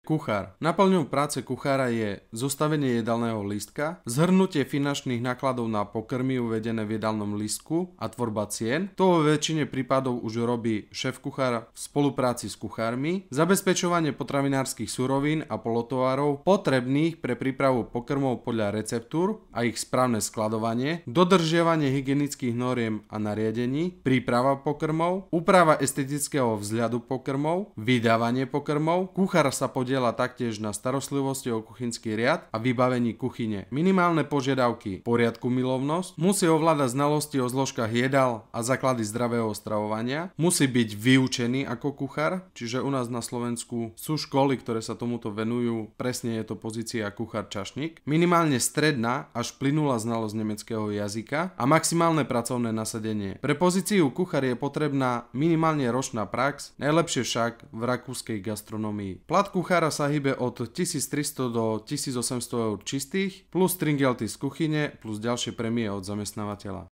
Kuchár. Naplňou práce kuchára je zostavenie jedálneho lístka, zhrnutie finančných nákladov na pokrmy uvedené v jedálnom lístku a tvorba cien. To vo väčšine prípadov už robí šéf-kuchár v spolupráci s kuchármi, zabezpečovanie potravinárskych surovín a polotovarov potrebných pre prípravu pokrmov podľa receptúr a ich správne skladovanie, dodržiavanie hygienických noriem a nariadení, príprava pokrmov, úprava estetického vzhľadu pokrmov, vydávanie pokrmov. Kuchár sa podieľa taktiež na starostlivosti o kuchynský riad a vybavení kuchyne. Minimálne požiadavky: poriadku milovnosť, musí ovládať znalosti o zložkách jedál a základy zdravého stravovania, musí byť vyučený ako kuchár, čiže u nás na Slovensku sú školy, ktoré sa tomuto venujú, presne je to pozícia kuchár-čašník, minimálne stredná až plynulá znalosť nemeckého jazyka a maximálne pracovné nasadenie. Pre pozíciu kuchár je potrebná minimálne ročná prax, najlepšie však v rakúskej gastronomii. Plat kuchára sa hýbe od 1300 do 1800 eur čistých, plus stringelty z kuchyne, plus ďalšie prémie od zamestnávateľa.